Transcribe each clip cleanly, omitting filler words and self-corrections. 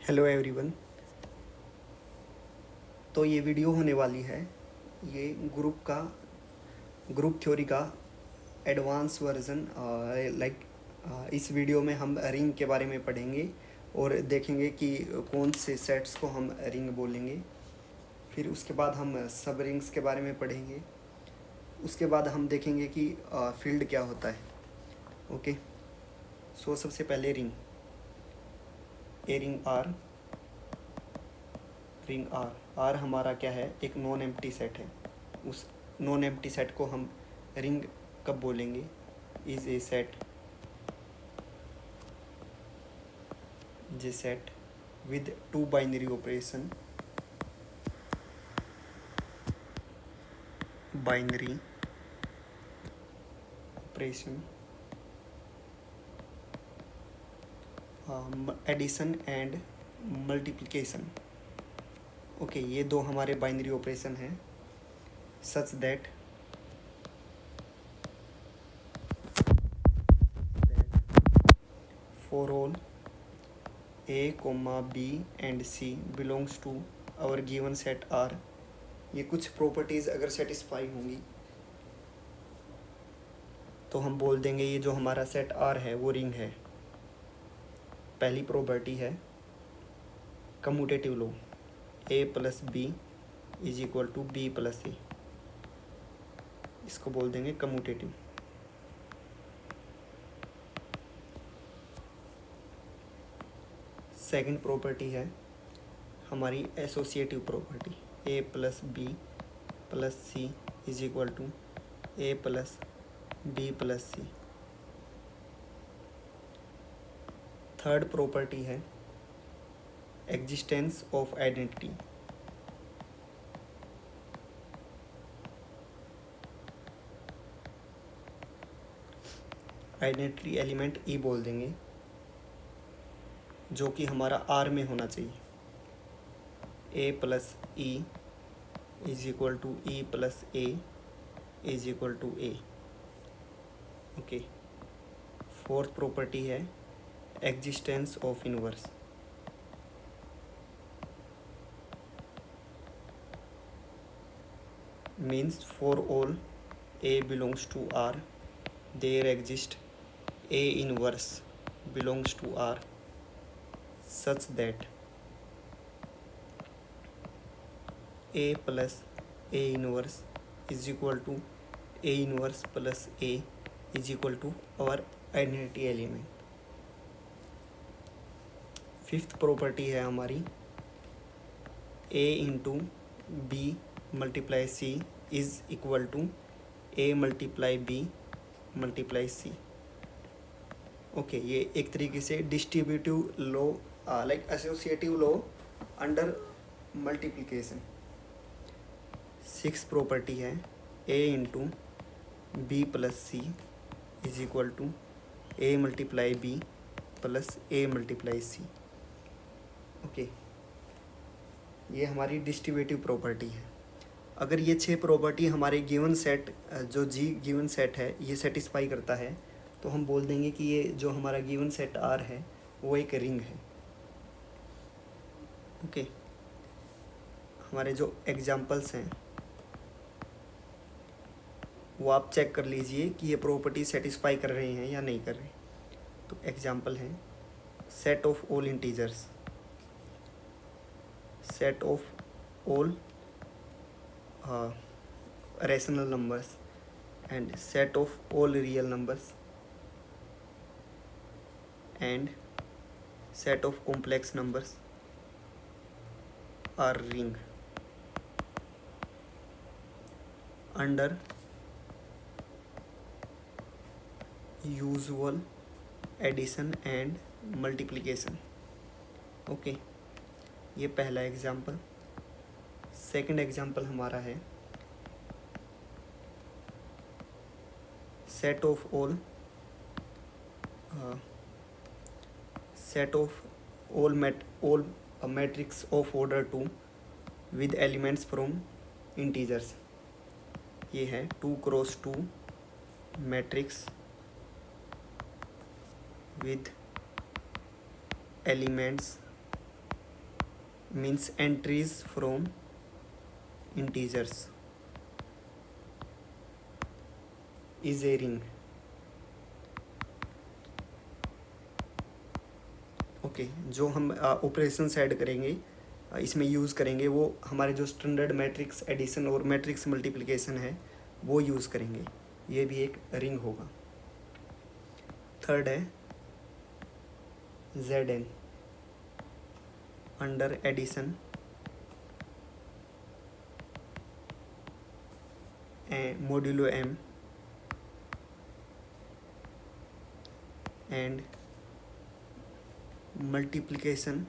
Hello everyone. तो ये video होने वाली है, ये ग्रुप थ्योरी का एडवांस वर्जन। इस वीडियो में हम रिंग के बारे में पढ़ेंगे और देखेंगे कि कौन से सेट्स को हम रिंग बोलेंगे। फिर उसके बाद हम सब रिंग्स के बारे में पढ़ेंगे। उसके बाद हम देखेंगे कि फील्ड क्या होता है। ओके, सो सबसे पहले रिंग। ए रिंग आर हमारा क्या है, एक नॉन एम्प्टी सेट है। उस नॉन एम्प्टी सेट को हम रिंग कब बोलेंगे? Is a set J set with two binary operation addition and multiplication. Okay, ये दो हमारे बाइनरी ऑपरेशन हैं such that for all a comma b and c belongs to our given set R. ये कुछ properties अगर satisfy होंगी तो हम बोल देंगे ये जो हमारा सेट आर है वो रिंग है। पहली प्रॉपर्टी है commutative law, A plus B is equal to B plus A. इसको बोल देंगे कम्यूटेटिव। सेकंड प्रॉपर्टी है हमारी associative property, A plus B plus C is equal to A plus B plus C. Third property है existence of identity. Identity element E बोल देंगे, जो कि हमारा आर में होना चाहिए। A plus E is equal to E plus A is equal to A. Okay, fourth property है existence of inverse. Means for all a belongs to R there exist a inverse belongs to R such that a plus a inverse is equal to a inverse plus a is equal to our identity element। Fifth property है हमारी a into B multiply C is equal to a multiply B multiply C. Okay, ये एक तरीके से distributive law like associative law under multiplication. Six property है A into B plus C is equal to A multiply B plus A multiply C. Okay, ये हमारी distributive property है। अगर ये छह प्रॉपर्टी हमारे गिवन सेट जो जी गिवन सेट है ये सेटिस्फाई करता है तो हम बोल देंगे कि ये जो हमारा गिवन सेट आर है वो एक रिंग है। ओके, हमारे जो एग्जाम्पल्स हैं वो आप चेक कर लीजिए कि ये प्रॉपर्टी सेटिस्फाई कर रहे हैं या नहीं कर रहे। तो एग्जाम्पल हैं set of all integers, set of all rational numbers and set of all real numbers and set of complex numbers are ring under usual addition and multiplication। Okay, ये पहला एग्जाम्पल। सेकंड एग्जाम्पल हमारा है set of all set of all a matrix of order 2 with elements from integers। ये है 2 cross 2 matrix with elements means entries from integers is a ring. Okay जो हम operations add करेंगे इसमें use करेंगे वो हमारे जो स्टैंडर्ड मैट्रिक्स एडिशन और मैट्रिक्स मल्टीप्लिकेशन है वो यूज़ करेंगे, ये भी एक रिंग होगा। थर्ड है Zn under addition modulo m and multiplication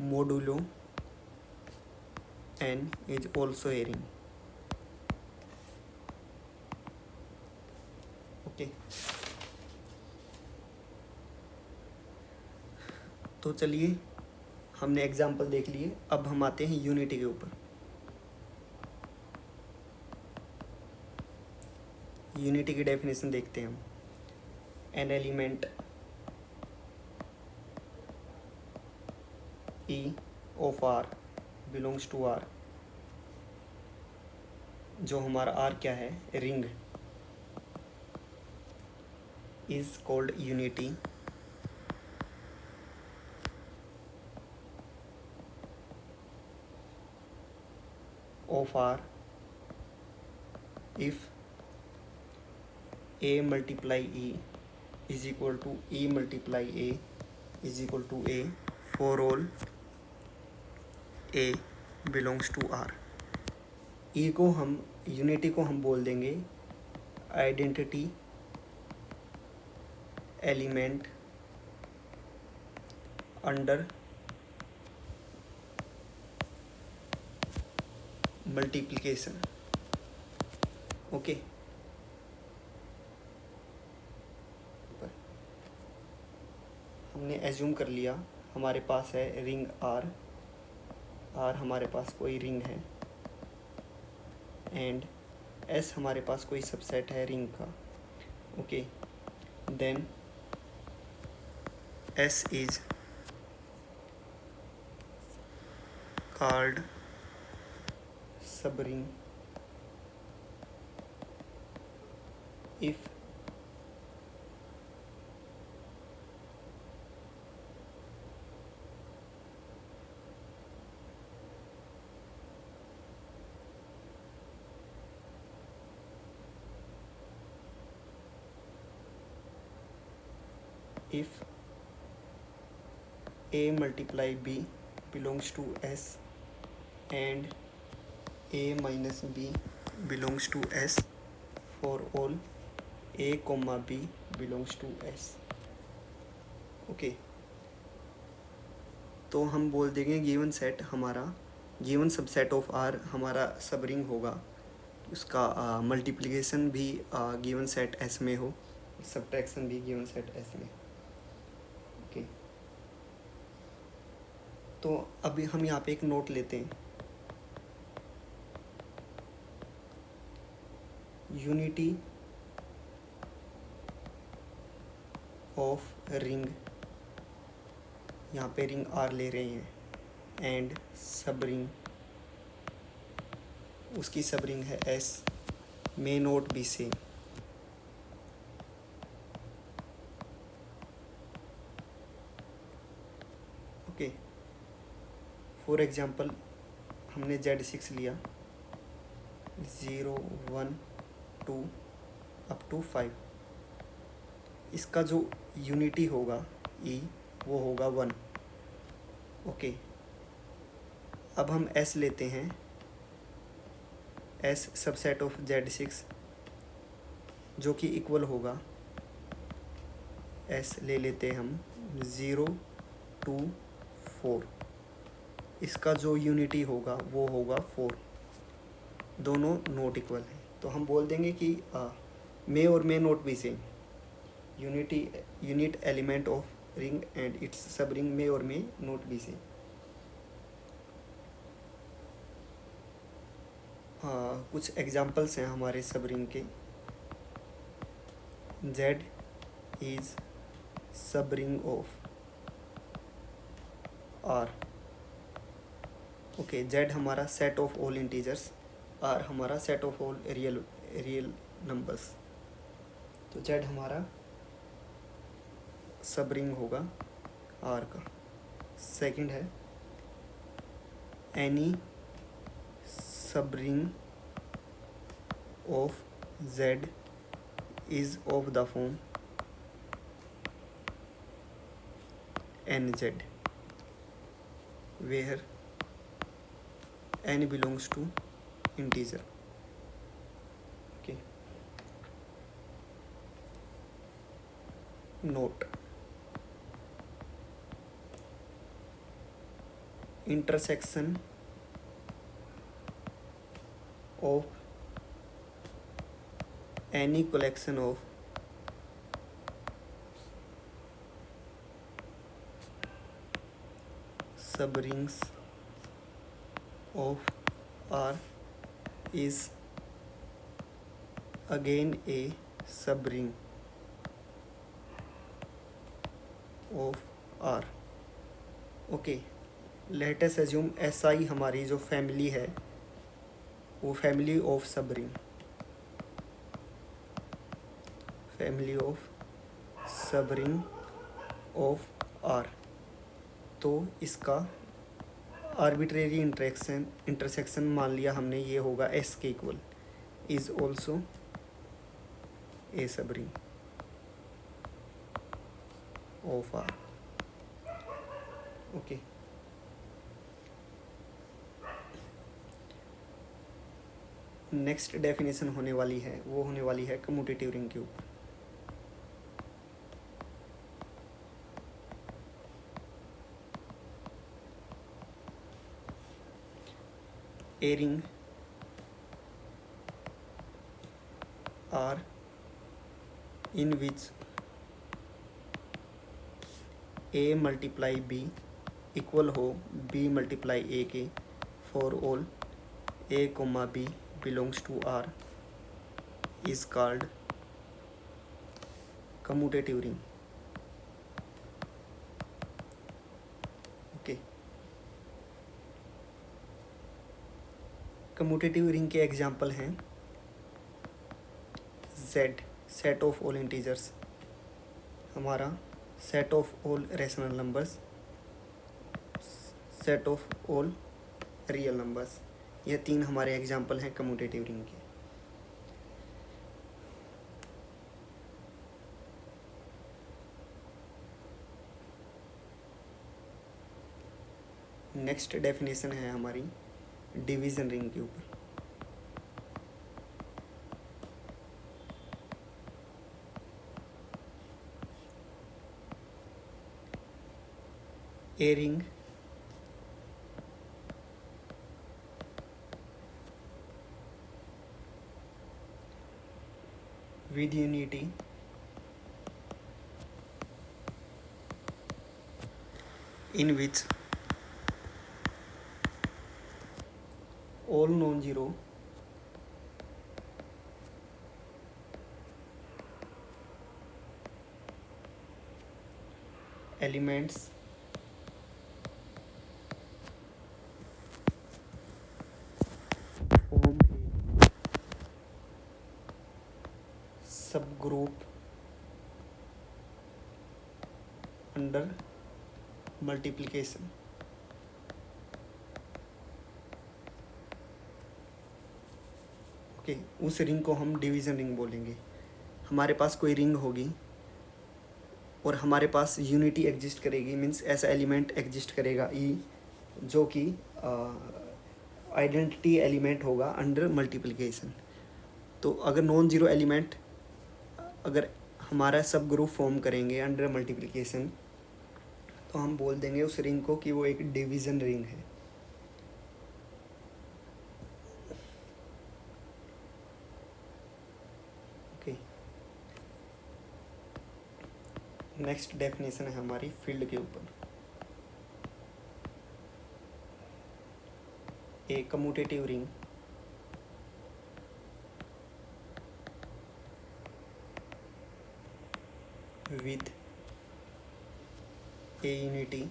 modulo n is also a ring. Okay तो चलिए हमने एग्जाम्पल देख लिए, अब हम आते हैं यूनिटी के ऊपर। यूनिटी की डेफिनेशन देखते हैं हम। An element E of R belongs to R, जो हमारा R क्या है, ring, is called unity of R if A multiply E is equal to E multiply A is equal to A for all A belongs to R। E को हम unity को हम बोल देंगे identity element under multiplication. Okay हमने assume कर लिया हमारे पास है रिंग R, R हमारे पास कोई रिंग है एंड S हमारे पास कोई सबसेट है रिंग का। Okay then S is called subring if if A multiply B belongs to S and A minus B belongs to S for all A comma B belongs to S। Okay तो हम बोल देंगे given set हमारा, given subset of R हमारा sub ring होगा, उसका multiplication भी given set S में हो, सब्ट्रैक्शन भी गिवन सेट S में। ओके तो अभी हम यहाँ पे एक नोट लेते हैं। यूनिटी ऑफ रिंग, यहाँ पे रिंग R ले रहे हैं एंड सब रिंग, उसकी सब रिंग है S, may note B same. Okay for example हमने Z6 लिया 0 1 2 अप टू 5, इसका जो यूनिटी होगा E वो होगा 1। ओके अब हम S लेते हैं, S सबसेट ऑफ Z6 जो कि इक्वल होगा, S ले लेते हैं हम 0 2 4, इसका जो यूनिटी होगा वो होगा 4, दोनों नॉट इक्वल है तो हम बोल देंगे कि मे और may not be same, unit element of ring and its sub ring may और मे नॉट बी सेम। कुछ एग्जांपल्स हैं हमारे सब रिंग के। Z is sub ring of R. Okay, Z हमारा set of all integers, R हमारा set of all real numbers. तो Z हमारा sub ring होगा आर का। सेकंड है any sub ring of Z is of the form n Z where n belongs to integer. Okay. Note: intersection of any collection of subrings of R is again a subring of R. Okay, let us assume SI हमारी जो family है वो family of subring, family of subring of R। तो इसका arbitrary intersection मान लिया हमने, ये होगा S के equal, is also a subring of R। Okay, next definition होने वाली है, वो होने वाली है कम्यूटेटिव रिंग के ऊपर। A ring R in which A multiply B equal हो B मल्टीप्लाई A के for all A, B belongs to R is called commutative ring. Okay, commutative ring के एग्जाम्पल हैं Z set of all integers, हमारा set of all rational numbers, set of all real numbers. ये तीन हमारे example हैं commutative ring के। Next definition है हमारी डिवीजन रिंग के ऊपर। A ring with unity in which all non-zero elements form a subgroup under multiplication। Okay, उस रिंग को हम डिवीज़न रिंग बोलेंगे। हमारे पास कोई रिंग होगी और हमारे पास यूनिटी एग्जिस्ट करेगी, मीन्स ऐसा एलिमेंट एग्जिस्ट करेगा ई जो कि आइडेंटिटी एलिमेंट होगा अंडर मल्टीप्लिकेशन। तो अगर नॉन ज़ीरो एलिमेंट अगर हमारा सब ग्रुप फॉर्म करेंगे अंडर मल्टीप्लिकेशन, तो हम बोल देंगे उस रिंग को कि वो एक डिवीज़न रिंग है। ओके, नेक्स्ट डेफिनेशन है हमारी फील्ड के ऊपर। A commutative ring with A unity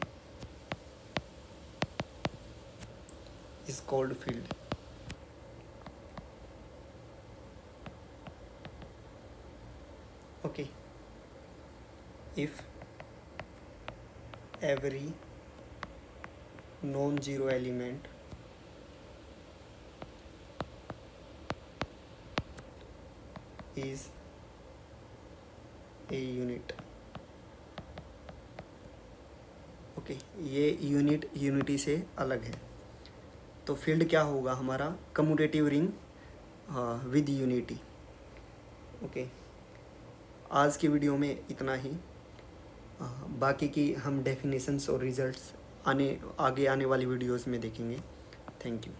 is called field. Okay, if every non-zero element is a unit. Okay, ये यूनिट यूनिटी से अलग है, तो फील्ड क्या होगा हमारा? Commutative ring with unity. Okay, आज की वीडियो में इतना ही। बाकी की हम डेफिनेशंस और रिजल्ट्स आगे आने वाली वीडियोस में देखेंगे। Thank you.